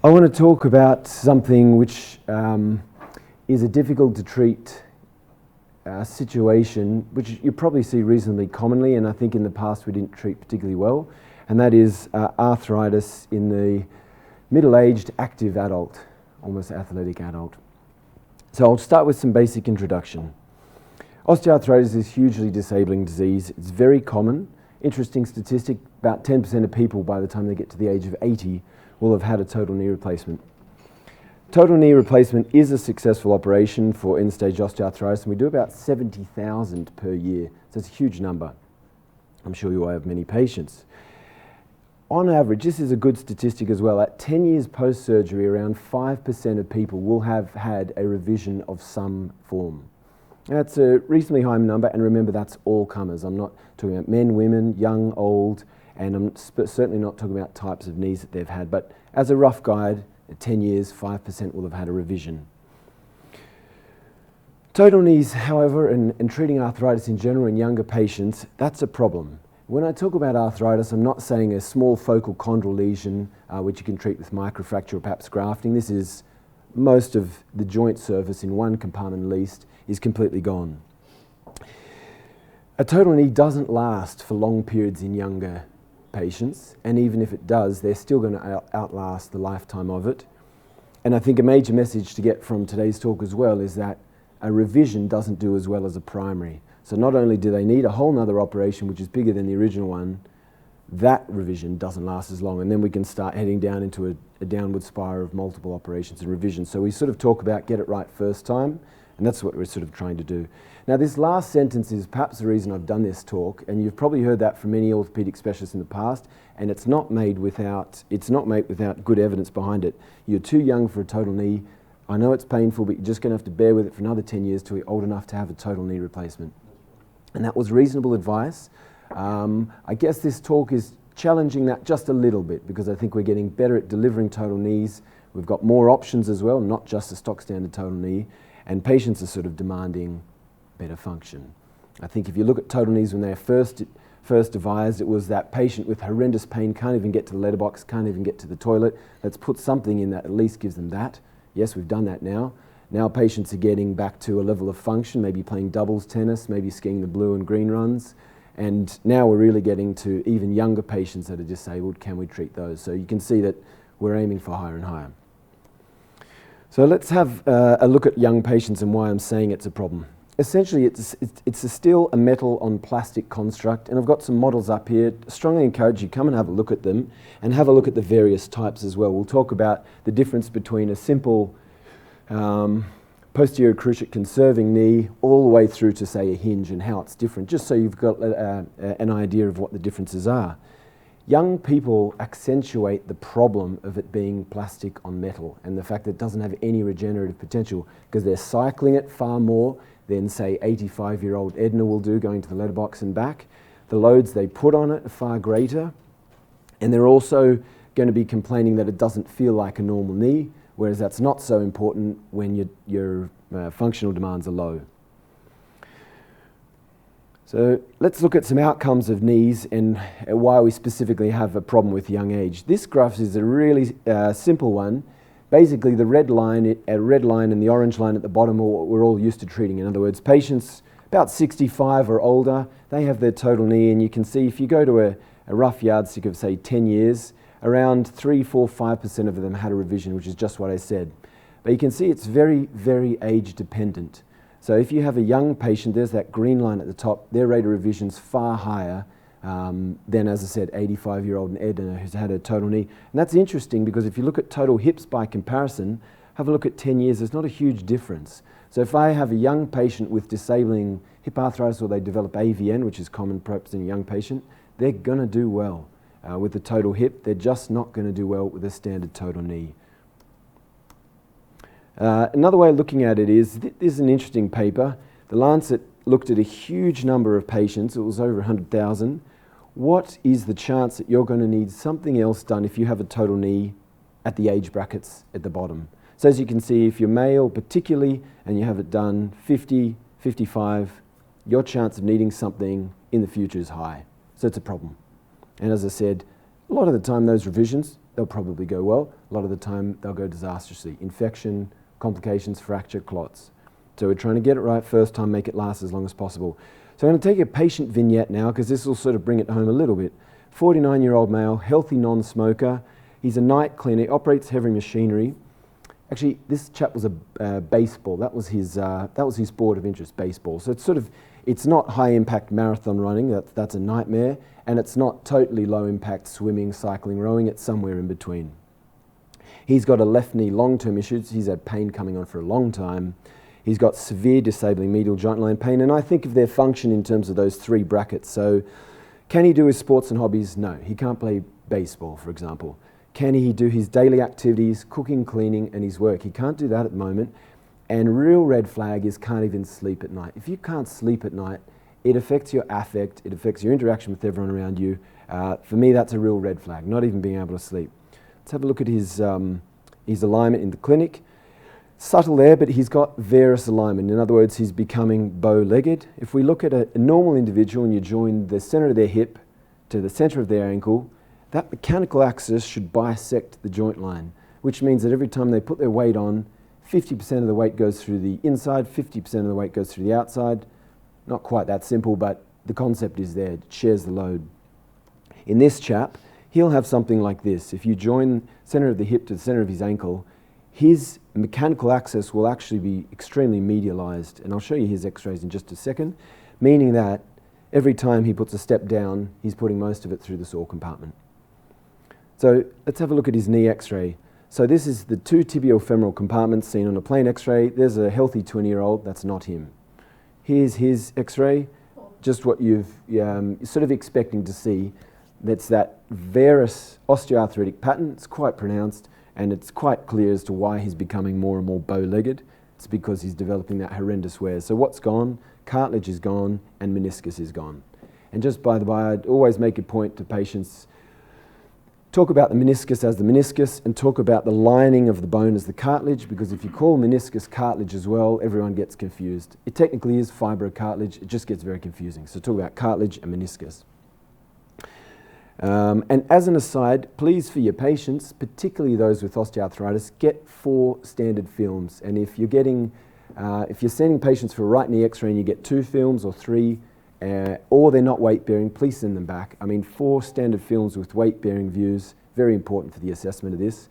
I want to talk about something which is a difficult to treat situation, which you probably see reasonably commonly, and I think in the past we didn't treat particularly well, and that is arthritis in the middle-aged active adult, almost athletic adult. So I'll start with some basic introduction. Osteoarthritis is a hugely disabling disease. It's very common. Interesting statistic, about 10% of people by the time they get to the age of 80 will have had a total knee replacement. Total knee replacement is a successful operation for end-stage osteoarthritis, and we do about 70,000 per year. So it's a huge number. I'm sure you will have many patients. On average, this is a good statistic as well, at 10 years post-surgery, around 5% of people will have had a revision of some form. That's a reasonably high number, and remember, that's all comers. I'm not talking about men, women, young, old, and I'm certainly not talking about types of knees that they've had, but as a rough guide, at 10 years, 5% will have had a revision. Total knees, however, and treating arthritis in general in younger patients, that's a problem. When I talk about arthritis, I'm not saying a small focal chondral lesion, which you can treat with microfracture or perhaps grafting. This is most of the joint surface in one compartment at least is completely gone. A total knee doesn't last for long periods in younger patients, and even if it does, they're still going to outlast the lifetime of it. And I think a major message to get from today's talk as well is that a revision doesn't do as well as a primary. So not only do they need a whole nother operation which is bigger than the original one, that revision doesn't last as long, and then we can start heading down into a downward spiral of multiple operations and revisions. So we sort of talk about get it right first time, and that's what we're sort of trying to do. Now this last sentence is perhaps the reason I've done this talk, and you've probably heard that from many orthopaedic specialists in the past, and it's not made without good evidence behind it. You're too young for a total knee. I know it's painful, but you're just going to have to bear with it for another 10 years till you're old enough to have a total knee replacement. And that was reasonable advice. I guess this talk is challenging that just a little bit, because I think we're getting better at delivering total knees. We've got more options as well, not just a stock standard total knee, and patients are sort of demanding better function. I think if you look at total knees when they're first devised, it was that patient with horrendous pain, can't even get to the letterbox, can't even get to the toilet. Let's put something in that at least gives them that. Yes, we've done that now. Now patients are getting back to a level of function, maybe playing doubles tennis, maybe skiing the blue and green runs. And now we're really getting to even younger patients that are disabled. Can we treat those? So you can see that we're aiming for higher and higher. So let's have a look at young patients and why I'm saying it's a problem. Essentially, it's still a metal on plastic construct, and I've got some models up here. I strongly encourage you come and have a look at them, and have a look at the various types as well. We'll talk about the difference between a simple posterior cruciate conserving knee all the way through to, say, a hinge, and how it's different, just so you've got an idea of what the differences are. Young people accentuate the problem of it being plastic on metal and the fact that it doesn't have any regenerative potential, because they're cycling it far more than, say, 85-year-old Edna will do going to the letterbox and back. The loads they put on it are far greater, and they're also going to be complaining that it doesn't feel like a normal knee, whereas that's not so important when your functional demands are low. So let's look at some outcomes of knees and why we specifically have a problem with young age. This graph is a really simple one. Basically, the red line and the orange line at the bottom are what we're all used to treating. In other words, patients about 65 or older, they have their total knee, and you can see if you go to a rough yardstick of, say, 10 years, around 3, 4, 5% of them had a revision, which is just what I said. But you can see it's very, very age dependent. So if you have a young patient, there's that green line at the top, their rate of revision is far higher than, as I said, 85-year-old and Edna who's had a total knee. And that's interesting, because if you look at total hips by comparison, have a look at 10 years, there's not a huge difference. So if I have a young patient with disabling hip arthritis, or they develop AVN, which is common perhaps in a young patient, they're going to do well with the total hip. They're just not going to do well with a standard total knee. Another way of looking at it is, this is an interesting paper. The Lancet looked at a huge number of patients. It was over 100,000. What is the chance that you're going to need something else done if you have a total knee at the age brackets at the bottom? So as you can see, if you're male particularly and you have it done 50, 55, your chance of needing something in the future is high. So it's a problem. And as I said, a lot of the time those revisions, they'll probably go well. A a lot of the time they'll go disastrously. Infection, complications, fracture, clots. So we're trying to get it right first time, make it last as long as possible. So I'm going to take a patient vignette now, because this will sort of bring it home a little bit. 49-year-old male, healthy non-smoker. He's a night cleaner, operates heavy machinery. Actually, this chap was a baseball. That was his sport of interest, baseball. So it's not high-impact marathon running. That's a nightmare. And it's not totally low-impact swimming, cycling, rowing. It's somewhere in between. He's got a left knee long-term issues. He's had pain coming on for a long time. He's got severe disabling medial joint line pain. And I think of their function in terms of those three brackets. So can he do his sports and hobbies? No. He can't play baseball, for example. Can he do his daily activities, cooking, cleaning, and his work? He can't do that at the moment. And real red flag is can't even sleep at night. If you can't sleep at night, it affects your affect, it affects your interaction with everyone around you. For me, that's a real red flag, not even being able to sleep. Let's have a look at his alignment in the clinic. Subtle there, but he's got varus alignment. In other words, he's becoming bow-legged. If we look at a normal individual and you join the center of their hip to the center of their ankle, that mechanical axis should bisect the joint line, which means that every time they put their weight on, 50% of the weight goes through the inside, 50% of the weight goes through the outside. Not quite that simple, but the concept is there. It shares the load. In this chap, he'll have something like this. If you join center of the hip to the center of his ankle, his mechanical axis will actually be extremely medialized. And I'll show you his x-rays in just a second, meaning that every time he puts a step down, he's putting most of it through the sore compartment. So let's have a look at his knee x-ray. So this is the two tibial-femoral compartments seen on a plain x-ray. There's a healthy 20-year-old, that's not him. Here's his x-ray, just what you're sort of expecting to see. That's that varus osteoarthritic pattern. It's quite pronounced, and it's quite clear as to why he's becoming more and more bow-legged. It's because he's developing that horrendous wear. So what's gone? Cartilage is gone, and meniscus is gone. And just by the by, I'd always make a point to patients, talk about the meniscus as the meniscus and talk about the lining of the bone as the cartilage, because if you call meniscus cartilage as well, everyone gets confused. It technically is fibrocartilage, it just gets very confusing. So talk about cartilage and meniscus. And as an aside, please for your patients, particularly those with osteoarthritis, get 4 standard films. And if you're sending patients for a right knee x-ray and you get 2 films or 3, or they're not weight-bearing, please send them back. I mean, 4 standard films with weight-bearing views, very important for the assessment of this.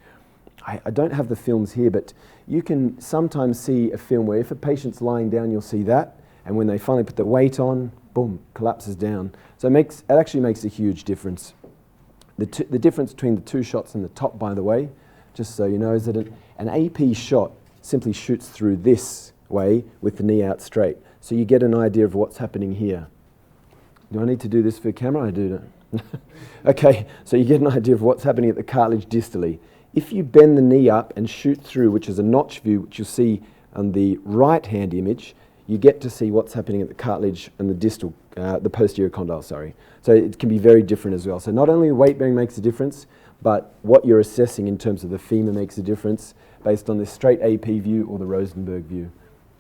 I don't have the films here, but you can sometimes see a film where if a patient's lying down, you'll see that, and when they finally put the weight on, boom, collapses down. So it actually makes a huge difference. The difference between the 2 shots in the top, by the way, just so you know, is that an AP shot simply shoots through this way with the knee out straight. So you get an idea of what's happening here. Do I need to do this for camera? I do. Okay, so you get an idea of what's happening at the cartilage distally. If you bend the knee up and shoot through, which is a notch view, which you'll see on the right-hand image, you get to see what's happening at the cartilage and the distal, the posterior condyle, sorry. So it can be very different as well. So not only weight bearing makes a difference, but what you're assessing in terms of the femur makes a difference based on the straight AP view or the Rosenberg view.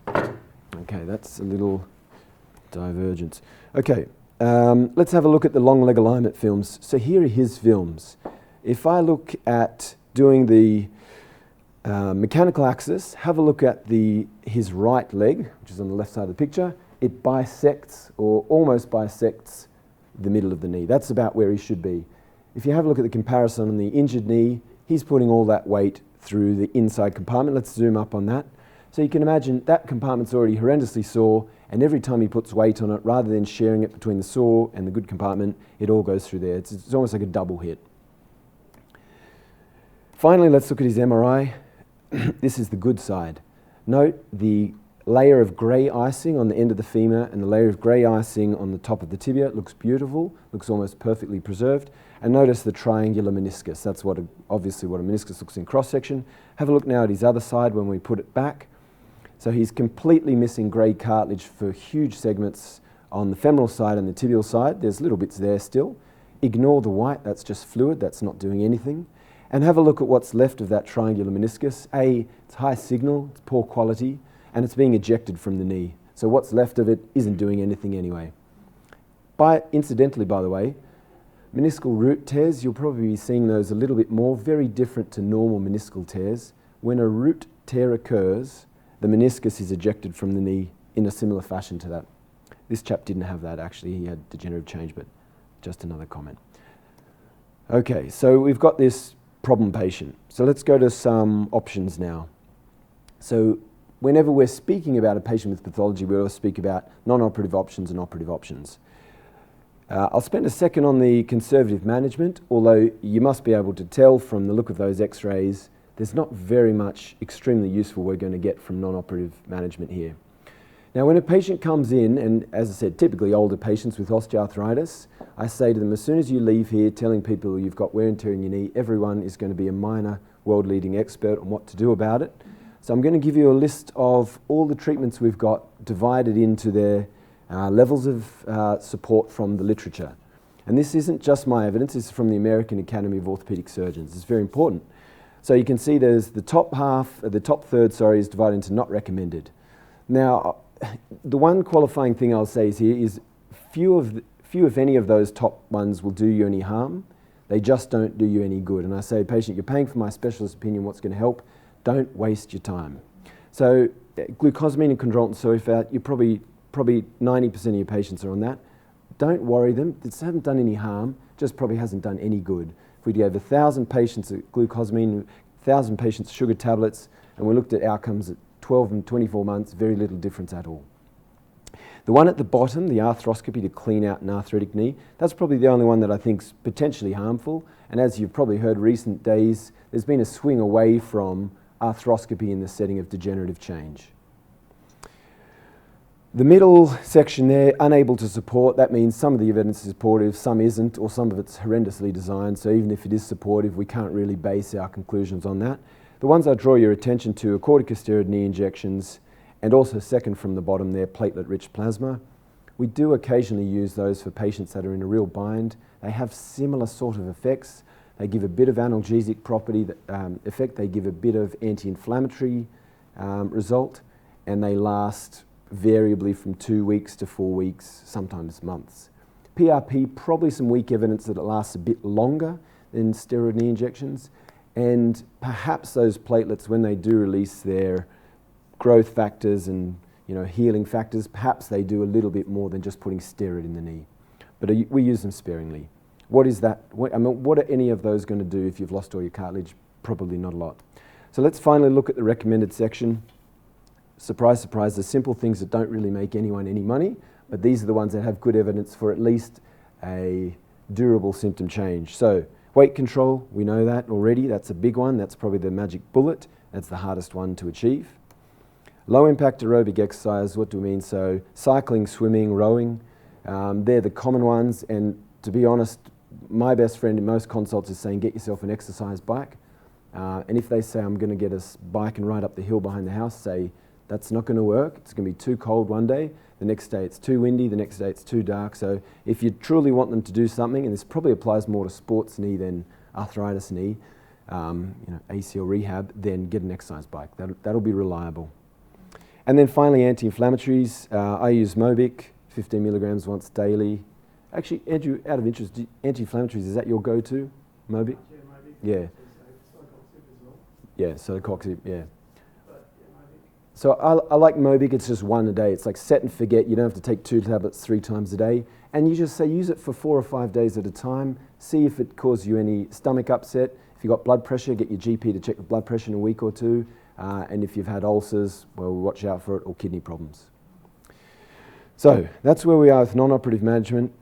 Okay, that's a little divergence. Okay. Let's have a look at the long leg alignment films. So here are his films. If I look at doing the mechanical axis, have a look at his right leg, which is on the left side of the picture. It bisects or almost bisects the middle of the knee. That's about where he should be. If you have a look at the comparison on the injured knee, he's putting all that weight through the inside compartment. Let's zoom up on that. So you can imagine that compartment's already horrendously sore, and every time he puts weight on it, rather than sharing it between the sore and the good compartment, it all goes through there. It's almost like a double hit. Finally, let's look at his MRI. This is the good side. Note the layer of grey icing on the end of the femur and the layer of grey icing on the top of the tibia. It looks beautiful, looks almost perfectly preserved. And notice the triangular meniscus. That's obviously what a meniscus looks in cross-section. Have a look now at his other side when we put it back. So he's completely missing grey cartilage for huge segments on the femoral side and the tibial side. There's little bits there still. Ignore the white, that's just fluid, that's not doing anything. And have a look at what's left of that triangular meniscus. It's high signal, it's poor quality, and it's being ejected from the knee. So what's left of it isn't doing anything anyway. Incidentally, by the way, Meniscal root tears, you'll probably be seeing those a little bit more, very different to normal meniscal tears. When a root tear occurs, the meniscus is ejected from the knee in a similar fashion to that. This chap didn't have that actually, he had degenerative change, but just another comment. Okay, so we've got this problem patient. So let's go to some options now. So whenever we're speaking about a patient with pathology, we always speak about non-operative options and operative options. I'll spend a second on the conservative management, although you must be able to tell from the look of those x-rays, there's not very much extremely useful we're going to get from non-operative management here. Now when a patient comes in, and as I said, typically older patients with osteoarthritis, I say to them, as soon as you leave here telling people you've got wear and tear in your knee, everyone is going to be a minor world-leading expert on what to do about it. So I'm going to give you a list of all the treatments we've got divided into their levels of support from the literature. And this isn't just my evidence, this is from the American Academy of Orthopaedic Surgeons. It's very important. So you can see there's the top half, the top third, sorry, is divided into not recommended. Now, the one qualifying thing I'll say is here is few if any of those top ones will do you any harm. They just don't do you any good. And I say, patient, you're paying for my specialist opinion, what's going to help? Don't waste your time. So glucosamine and chondroitin sulfate, you're probably 90% of your patients are on that. Don't worry them, this hasn't done any harm, just probably hasn't done any good. If we gave 1,000 patients glucosamine, 1,000 patients sugar tablets, and we looked at outcomes at 12 and 24 months, very little difference at all. The one at the bottom, the arthroscopy to clean out an arthritic knee, that's probably the only one that I think is potentially harmful. And as you've probably heard recent days, there's been a swing away from arthroscopy in the setting of degenerative change. The middle section there, unable to support, that means some of the evidence is supportive, some isn't, or some of it's horrendously designed, so even if it is supportive, we can't really base our conclusions on that. The ones I draw your attention to are corticosteroid knee injections, and also second from the bottom there, platelet-rich plasma. We do occasionally use those for patients that are in a real bind. They have similar sort of effects. They give a bit of analgesic property effect, they give a bit of anti-inflammatory result, and they last variably from 2 weeks to 4 weeks, sometimes months. PRP, probably some weak evidence that it lasts a bit longer than steroid knee injections, and perhaps those platelets, when they do release their growth factors and healing factors, perhaps they do a little bit more than just putting steroid in the knee. But we use them sparingly. What is that? What are any of those going to do if you've lost all your cartilage? Probably not a lot. So let's finally look at the recommended section. Surprise, surprise, the simple things that don't really make anyone any money, but these are the ones that have good evidence for at least a durable symptom change. So weight control, we know that already, that's a big one, that's probably the magic bullet, that's the hardest one to achieve. Low impact aerobic exercise, what do we mean? So cycling, swimming, rowing, they're the common ones, and to be honest, my best friend in most consults is saying get yourself an exercise bike, and if they say I'm going to get a bike and ride up the hill behind the house, say that's not going to work, it's going to be too cold one day, the next day it's too windy, the next day it's too dark. So if you truly want them to do something, and this probably applies more to sports knee than arthritis knee, ACL rehab, then get an exercise bike. That'll be reliable. And then finally, anti-inflammatories. I use Mobic, 15 milligrams once daily. Actually, Andrew, out of interest, anti-inflammatories, is that your go-to, Mobic? Yeah, Mobic. Yeah. Yeah, Celecoxib, yeah. So I like Mobic, it's just one a day. It's like set and forget, you don't have to take 2 tablets 3 times a day. And you just say use it for 4 or 5 days at a time, see if it causes you any stomach upset. If you've got blood pressure, get your GP to check the blood pressure in a week or 2. And if you've had ulcers, well, watch out for it, or kidney problems. So that's where we are with non-operative management.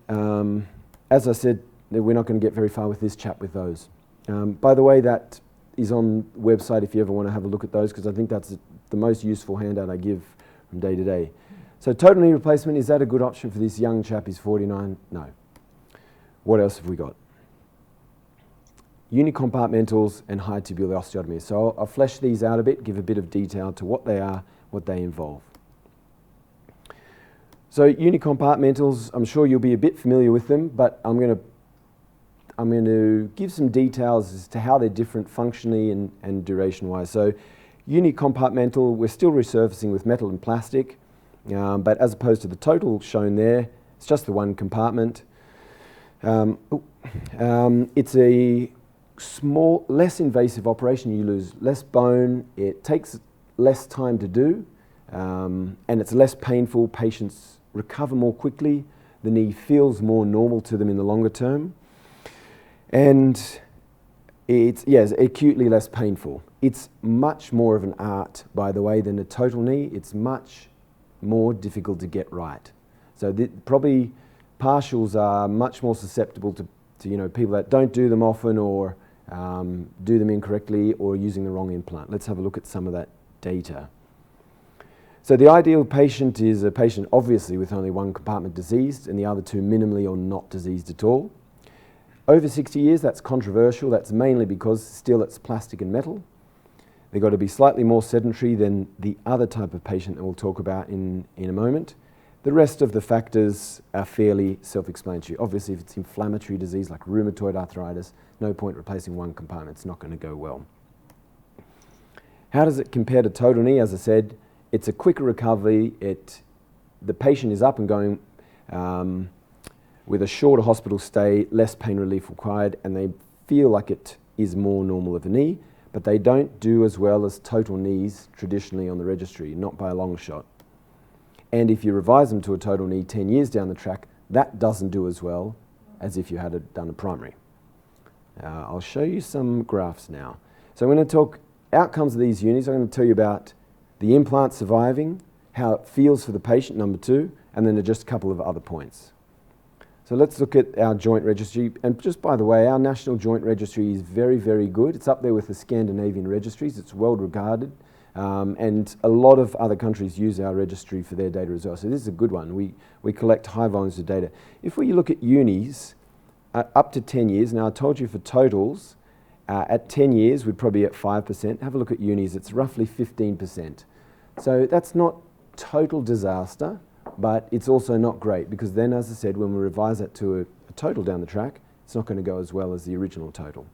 As I said, we're not going to get very far with this chap with those. By the way, that is on the website if you ever want to have a look at those, because I think that's the most useful handout I give from day to day. So total knee replacement, is that a good option for this young chap? He's 49? No. What else have we got? Unicompartmentals and high tubular osteotomy. So I'll flesh these out a bit, give a bit of detail to what they are, what they involve. So unicompartmentals, I'm sure you'll be a bit familiar with them, but I'm going to give some details as to how they're different functionally and duration-wise. So unicompartmental, we're still resurfacing with metal and plastic, but as opposed to the total shown there, it's just the one compartment. It's a small, less invasive operation. You lose less bone. It takes less time to do, and it's less painful. Patients recover more quickly. The knee feels more normal to them in the longer term, and it's acutely less painful. It's much more of an art, by the way, than a total knee. It's much more difficult to get right. So probably partials are much more susceptible to people that don't do them often, or do them incorrectly, or using the wrong implant. Let's have a look at some of that data. So the ideal patient is a patient obviously with only one compartment diseased and the other two minimally or not diseased at all. Over 60 years, that's controversial. That's mainly because still it's plastic and metal. They've got to be slightly more sedentary than the other type of patient that we'll talk about in a moment. The rest of the factors are fairly self-explanatory. Obviously, if it's inflammatory disease like rheumatoid arthritis, no point replacing one compartment. It's not going to go well. How does it compare to total knee? As I said, it's a quicker recovery. The patient is up and going with a shorter hospital stay, less pain relief required, and they feel like it is more normal of a knee, but they don't do as well as total knees traditionally on the registry, not by a long shot. And if you revise them to a total knee 10 years down the track, that doesn't do as well as if you had done a primary. I'll show you some graphs now. So I'm going to talk outcomes of these unis. I'm going to tell you about the implant surviving, how it feels for the patient, number 2, and then just a couple of other points. So let's look at our joint registry. And just by the way, our national joint registry is very, very good. It's up there with the Scandinavian registries. It's well regarded. And a lot of other countries use our registry for their data as well. So this is a good one. We collect high volumes of data. If we look at unis, up to 10 years, now I told you for totals, at 10 years we'd probably be at 5%. Have a look at unis, it's roughly 15%. So that's not total disaster, but it's also not great, because then, as I said, when we revise that to a total down the track, it's not going to go as well as the original total.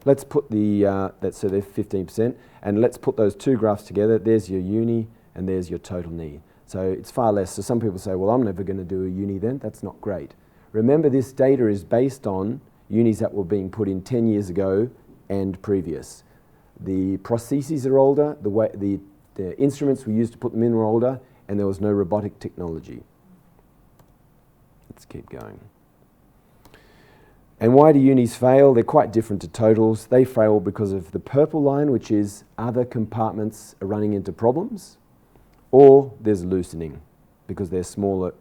Let's put so they're 15%, and let's put those two graphs together. There's your uni, and there's your total knee. So it's far less. So some people say, well, I'm never going to do a uni then. That's not great. Remember, this data is based on unis that were being put in 10 years ago and previous. The prostheses are older, the instruments we used to put them in were older, and there was no robotic technology. Let's keep going. And why do unis fail? They're quite different to totals. They fail because of the purple line, which is other compartments are running into problems, or there's loosening because they're smaller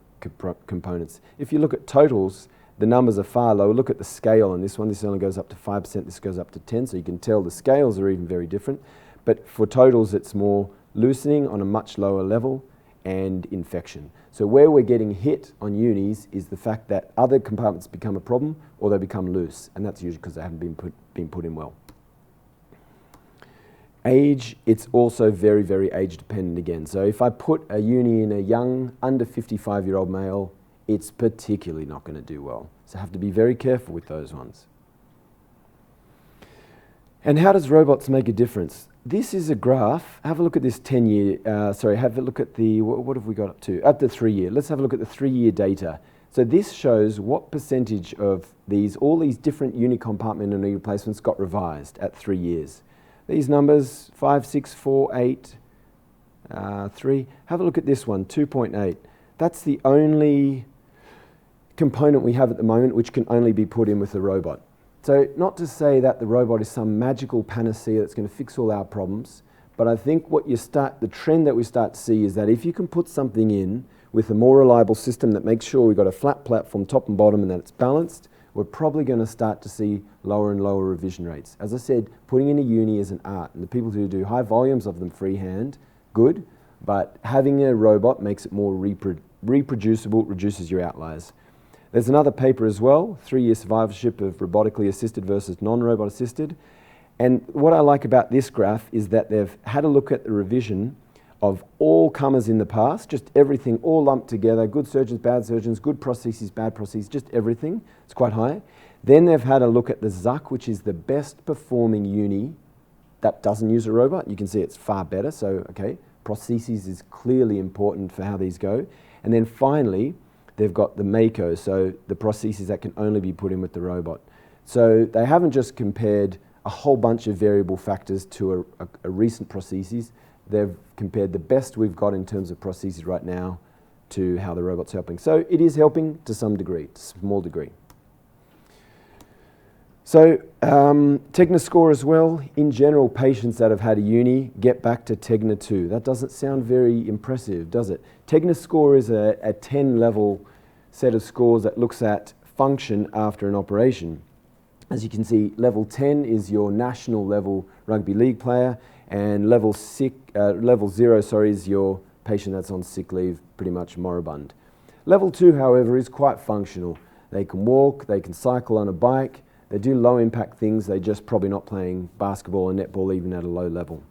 components. If you look at totals, the numbers are far lower. Look at the scale on this one. This only goes up to 5%, this goes up to 10%, so you can tell the scales are even very different. But for totals, it's more loosening on a much lower level and infection. So where we're getting hit on unis is the fact that other compartments become a problem or they become loose, and that's usually because they haven't been put in well. Age, it's also very, very age dependent again. So if I put a uni in a young, under 55-year-old male, it's particularly not going to do well. So have to be very careful with those ones. And how does robots make a difference? This is a graph. Have a look at this 10-year, have a look at the, what have we got up to? Up to 3-year. Let's have a look at the 3-year data. So this shows what percentage of all these different uni compartment and knee replacements got revised at 3 years. These numbers, 5, 6, 4, 8, 3. Have a look at this one, 2.8. That's the only component we have at the moment which can only be put in with a robot. So not to say that the robot is some magical panacea that's going to fix all our problems, but I think the trend that we start to see is that if you can put something in with a more reliable system that makes sure we've got a flat platform top and bottom and that it's balanced, we're probably going to start to see lower and lower revision rates. As I said, putting in a uni is an art, and the people who do high volumes of them freehand, good, but having a robot makes it more reproducible, reduces your outliers. There's another paper as well, 3-year survivorship of robotically assisted versus non-robot assisted. And what I like about this graph is that they've had a look at the revision of all comers in the past, just everything all lumped together, good surgeons, bad surgeons, good prostheses, bad prostheses, just everything. It's quite high. Then they've had a look at the ZUC, which is the best performing uni that doesn't use a robot. You can see it's far better, so okay, prostheses is clearly important for how these go. And then finally, they've got the Mako, so the prosthesis that can only be put in with the robot. So they haven't just compared a whole bunch of variable factors to a recent prosthesis. They've compared the best we've got in terms of prosthesis right now to how the robot's helping. So it is helping to some degree, to a small degree. So Tegna score as well. In general, patients that have had a uni get back to Tegna 2. That doesn't sound very impressive, does it? Tegna score is a 10-level set of scores that looks at function after an operation. As you can see, level 10 is your national level rugby league player, and level 0 is your patient that's on sick leave, pretty much moribund. Level 2, however, is quite functional. They can walk, they can cycle on a bike, they do low impact things, they're just probably not playing basketball or netball even at a low level.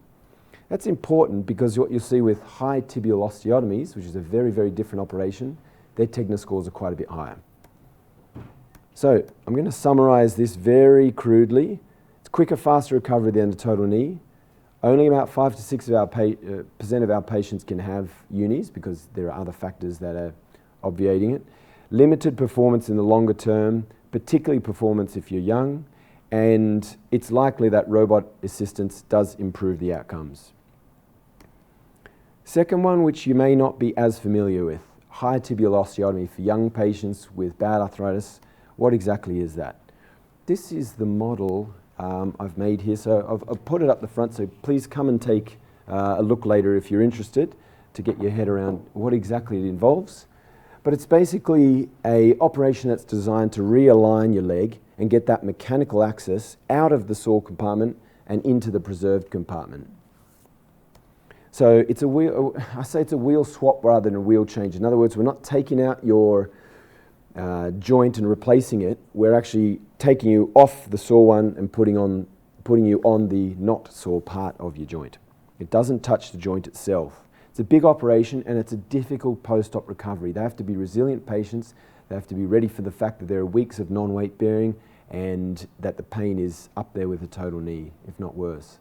That's important because what you'll see with high tibial osteotomies, which is a very, very different operation, their Tegna scores are quite a bit higher. So I'm going to summarize this very crudely. It's quicker, faster recovery than the total knee. Only about 5 to 6% of our patients can have unis because there are other factors that are obviating it. Limited performance in the longer term, particularly performance if you're young, and it's likely that robot assistance does improve the outcomes. Second one, which you may not be as familiar with, high tibial osteotomy for young patients with bad arthritis. What exactly is that? This is the model I've made here. So I've put it up the front, so please come and take a look later if you're interested to get your head around what exactly it involves. But it's basically an operation that's designed to realign your leg and get that mechanical access out of the sore compartment and into the preserved compartment. So it's a wheel, I say it's a wheel swap rather than a wheel change. In other words, we're not taking out your joint and replacing it. We're actually taking you off the sore one and putting you on the not sore part of your joint. It doesn't touch the joint itself. It's a big operation and it's a difficult post-op recovery. They have to be resilient patients. They have to be ready for the fact that there are weeks of non-weight bearing and that the pain is up there with a total knee, if not worse.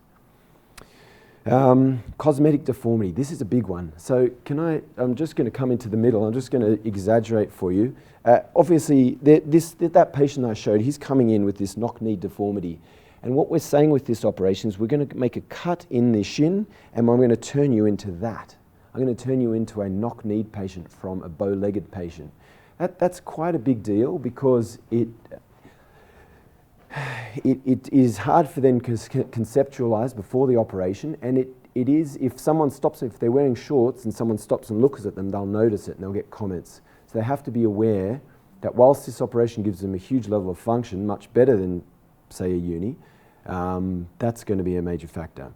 Cosmetic deformity, this is a big one. So I'm just going to come into the middle. I'm just going to exaggerate for you. Obviously, that patient I showed, he's coming in with this knock-knee deformity. And what we're saying with this operation is we're going to make a cut in the shin and I'm going to turn you into that. I'm going to turn you into a knock-knee patient from a bow-legged patient. That's quite a big deal because it is hard for them to conceptualize before the operation, and it is, if they're wearing shorts and someone stops and looks at them, they'll notice it and they'll get comments. So they have to be aware that whilst this operation gives them a huge level of function, much better than, say, a uni, that's going to be a major factor.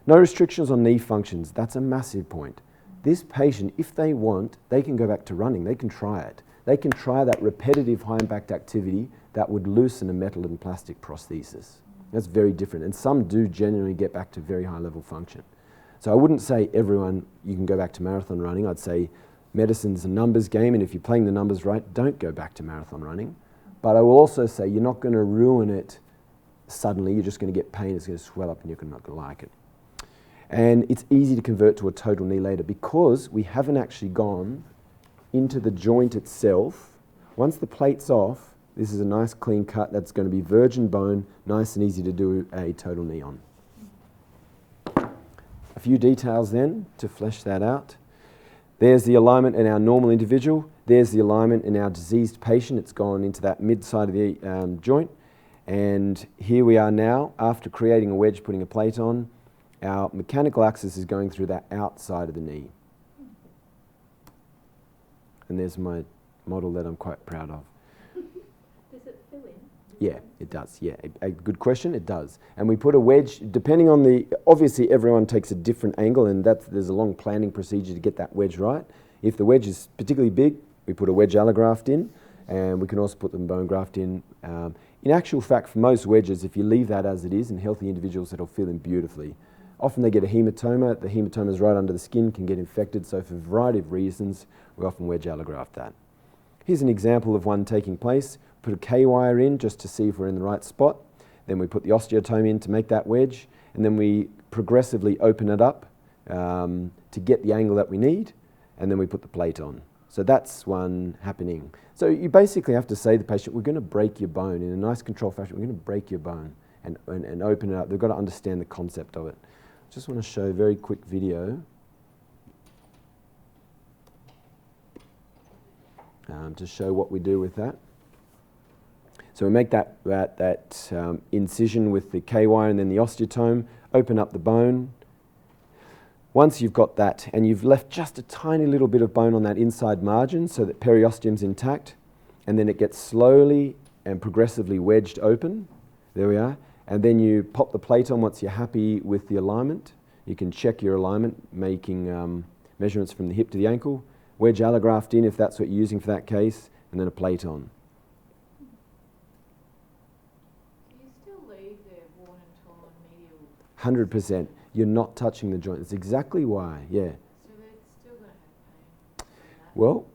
No restrictions on knee functions, that's a massive point. This patient, if they want, they can go back to running, they can try it. They can try that repetitive high impact activity that would loosen a metal and plastic prosthesis. That's very different, and some do genuinely get back to very high level function. So I wouldn't say everyone, you can go back to marathon running. I'd say medicine's a numbers game, and if you're playing the numbers right, don't go back to marathon running. But I will also say you're not going to ruin it suddenly. You're just going to get pain, it's going to swell up and you're not going to like it. And it's easy to convert to a total knee later because we haven't actually gone into the joint itself. Once the plate's off, this is a nice clean cut that's going to be virgin bone, nice and easy to do a total knee on. A few details then to flesh that out. There's the alignment in our normal individual. There's the alignment in our diseased patient. It's gone into that mid side of the joint. And here we are now, after creating a wedge, putting a plate on, our mechanical axis is going through that outside of the knee. And there's my model that I'm quite proud of. Does it fill in? Yeah, it does. Yeah, a good question, it does. And we put a wedge, depending on obviously everyone takes a different angle and there's a long planning procedure to get that wedge right. If the wedge is particularly big, we put a wedge allograft in, and we can also put the bone graft in. In actual fact, for most wedges, if you leave that as it is in healthy individuals, it'll fill in beautifully. Often they get a hematoma. The hematoma is right under the skin, can get infected. So for a variety of reasons, we often wedge allograft that. Here's an example of one taking place. Put a K-wire in just to see if we're in the right spot. Then we put the osteotome in to make that wedge. And then we progressively open it up to get the angle that we need. And then we put the plate on. So that's one happening. So you basically have to say to the patient, we're going to break your bone in a nice controlled fashion. We're going to break your bone and open it up. They've got to understand the concept of it. Just want to show a very quick video to show what we do with that. So we make that incision with the K-wire and then the osteotome, open up the bone. Once you've got that and you've left just a tiny little bit of bone on that inside margin so that periosteum's intact, and then it gets slowly and progressively wedged open. There we are. And then you pop the plate on once you're happy with the alignment. You can check your alignment, making measurements from the hip to the ankle. Wedge allograft in if that's what you're using for that case, and then a plate on. So you still leave the worn and torn medial? 100%. You're not touching the joint. That's exactly why, yeah. So they're still going to have pain in that Well,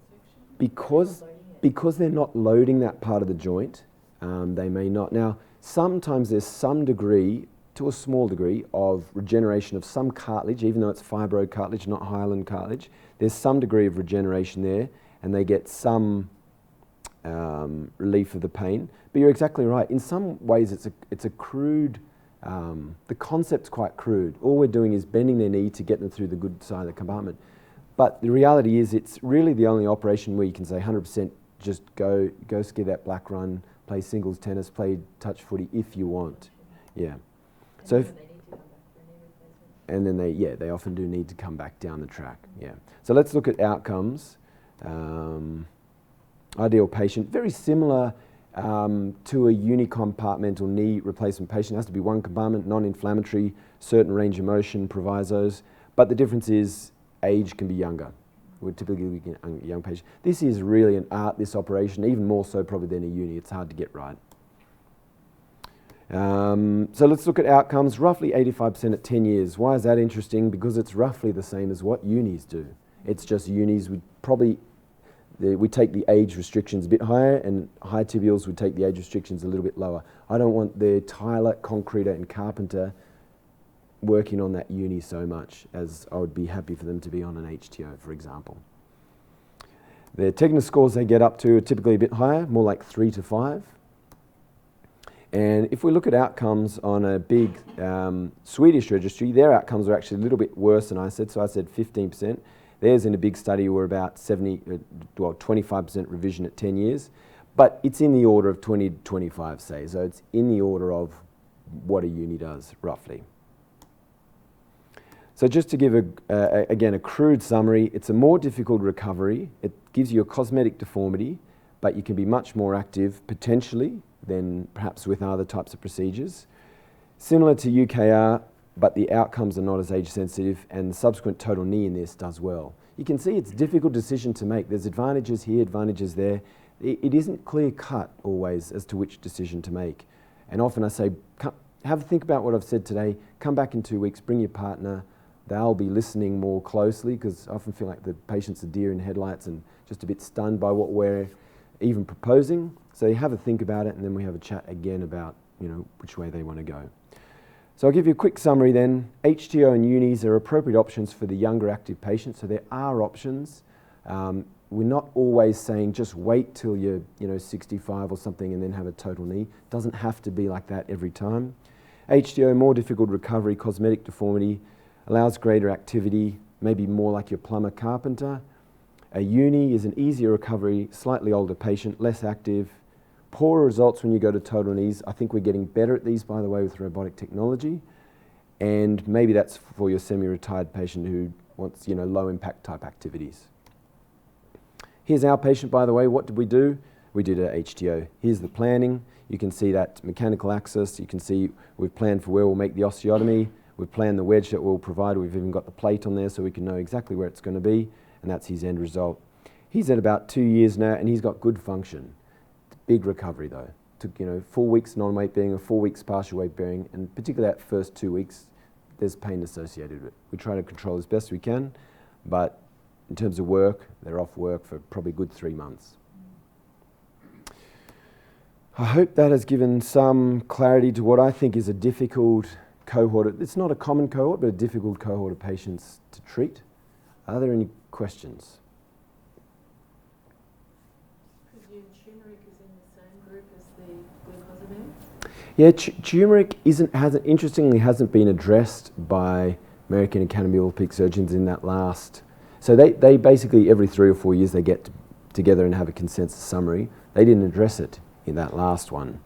section? because they're not loading that part of the joint, they may not. Now, sometimes there's some degree, to a small degree, of regeneration of some cartilage, even though it's fibro cartilage, not hyaline cartilage. There's some degree of regeneration there, and they get some relief of the pain. But you're exactly right. In some ways, it's a crude. The concept's quite crude. All we're doing is bending their knee to get them through the good side of the compartment. But the reality is, it's really the only operation where you can say 100% just go ski that black run, play singles tennis, play touch footy if you want. Yeah. So if, and then they often do need to come back down the track. Yeah. So let's look at outcomes. Ideal patient, very similar to a unicompartmental knee replacement patient. It has to be one compartment, non-inflammatory, certain range of motion provisos. But the difference is age can be younger. We're typically looking at young patient. This is really an art, this operation, even more so probably than a uni. It's hard to get right. So let's look at outcomes. Roughly 85% at 10 years. Why is that interesting? Because it's roughly the same as what unis do. It's just unis would probably, we take the age restrictions a bit higher, and high tibials would take the age restrictions a little bit lower. I don't want the tiler, concreter and carpenter working on that uni so much, as I would be happy for them to be on an HTO, for example. The technical scores they get up to are typically a bit higher, more like 3 to 5. And if we look at outcomes on a big Swedish registry, their outcomes are actually a little bit worse than I said. So I said 15%. Theirs in a big study were about 25% revision at 10 years. But it's in the order of 20 to 25, say. So it's in the order of what a uni does, roughly. So just to give, again, a crude summary, it's a more difficult recovery. It gives you a cosmetic deformity, but you can be much more active, potentially, than perhaps with other types of procedures. Similar to UKR, but the outcomes are not as age sensitive, and the subsequent total knee in this does well. You can see it's a difficult decision to make. There's advantages here, advantages there. It isn't clear cut always as to which decision to make. And often I say, have a think about what I've said today, come back in 2 weeks, bring your partner. They'll be listening more closely, because I often feel like the patient's a deer in headlights and just a bit stunned by what we're even proposing. So you have a think about it, and then we have a chat again about, which way they want to go. So I'll give you a quick summary then. HTO and unis are appropriate options for the younger active patients. So there are options. We're not always saying just wait till you're 65 or something and then have a total knee. Doesn't have to be like that every time. HTO, more difficult recovery, cosmetic deformity, allows greater activity, maybe more like your plumber carpenter. A uni is an easier recovery, slightly older patient, less active, poorer results when you go to total knees. I think we're getting better at these, by the way, with robotic technology. And maybe that's for your semi-retired patient who wants, low impact type activities. Here's our patient, by the way. What did we do? We did a HTO. Here's the planning. You can see that mechanical axis. You can see we've planned for where we'll make the osteotomy. We've planned the wedge that we'll provide. We've even got the plate on there so we can know exactly where it's going to be, and that's his end result. He's at about 2 years now, and he's got good function. Big recovery though. Took 4 weeks non-weight bearing, or 4 weeks partial weight bearing, and particularly that first 2 weeks, there's pain associated with it. We try to control as best we can, but in terms of work, they're off work for probably a good 3 months. I hope that has given some clarity to what I think is a difficult cohort. It's not a common cohort, but a difficult cohort of patients to treat. Are there any questions? Yeah, turmeric interestingly hasn't been addressed by American Academy of Orthopaedic Surgeons in that last. So they basically every 3 or 4 years they get together and have a consensus summary. They didn't address it in that last one.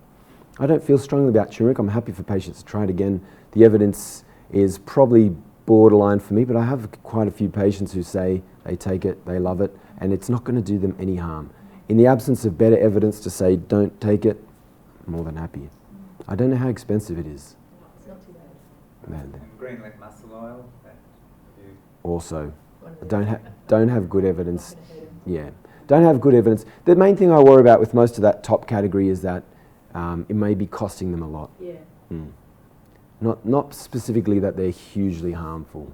I don't feel strongly about turmeric. I'm happy for patients to try it again. The evidence is probably borderline for me, but I have quite a few patients who say they take it, they love it, and it's not going to do them any harm. In the absence of better evidence to say don't take it, I'm more than happy. I don't know how expensive it is. It's not too bad. Green leaf muscle oil. Also, don't have good evidence. Yeah, don't have good evidence. The main thing I worry about with most of that top category is that it may be costing them a lot. Yeah. Not specifically that they're hugely harmful,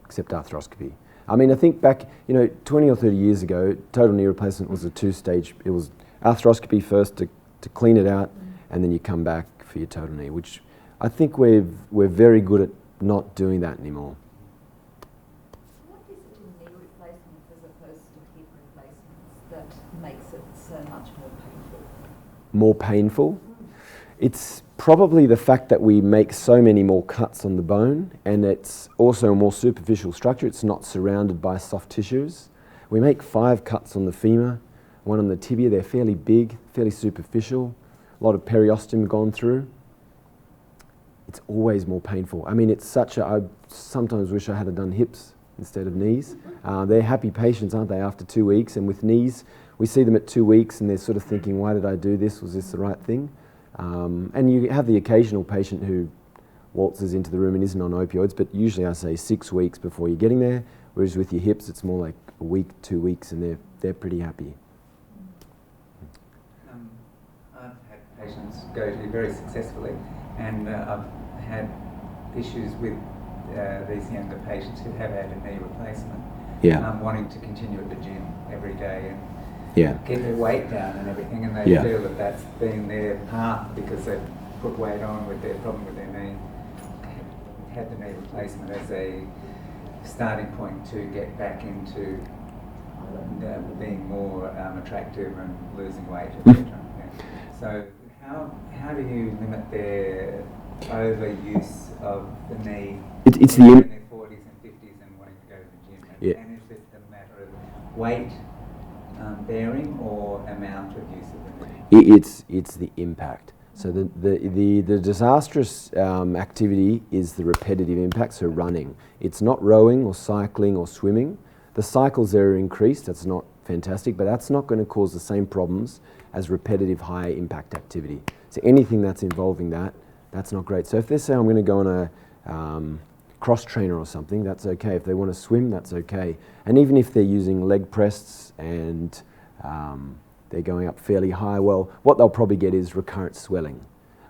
except arthroscopy. I mean, I think back, 20 or 30 years ago, total knee replacement was a 2-stage. It was arthroscopy first to clean it out, and then you come back for your total knee, which I think we're very good at not doing that anymore. What is it in knee replacements as opposed to hip replacements that makes it so much more painful? More painful? It's probably the fact that we make so many more cuts on the bone, and it's also a more superficial structure. It's not surrounded by soft tissues. We make 5 cuts on the femur, 1 on the tibia. They're fairly big, fairly superficial. A lot of periosteum gone through. It's always more painful. I mean, I sometimes wish I had done hips instead of knees. They're happy patients, aren't they, after 2 weeks? And with knees, we see them at 2 weeks and they're sort of thinking, why did I do this? Was this the right thing? And you have the occasional patient who waltzes into the room and isn't on opioids, but usually I say 6 weeks before you're getting there, whereas with your hips it's more like a week, 2 weeks, and they're pretty happy. I've had patients go to very successfully, and I've had issues with these younger patients who have had a knee replacement, wanting to continue at the gym every day and get their weight down and everything, and they feel that that's been their path because they've put weight on with their problem with their knee, had the knee replacement as a starting point to get back into being more attractive and losing weight, etc. So how do you limit their overuse of the knee it's in their 40s and 50s and wanting to go to the gym? And is it a matter of weight bearing or amount of use of the knee? It's the impact. So the disastrous activity is the repetitive impact, so running. It's not rowing or cycling or swimming. The cycles there are increased, that's not fantastic, but that's not going to cause the same problems as repetitive high impact activity. So anything that's involving that's not great. So if they say I'm going to go on a cross trainer or something, that's okay. If they want to swim, that's okay. And even if they're using leg press and they're going up fairly high, well, what they'll probably get is recurrent swelling.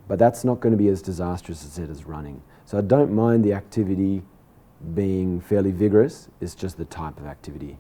But that's not going to be as disastrous as it is running. So I don't mind the activity being fairly vigorous, it's just the type of activity.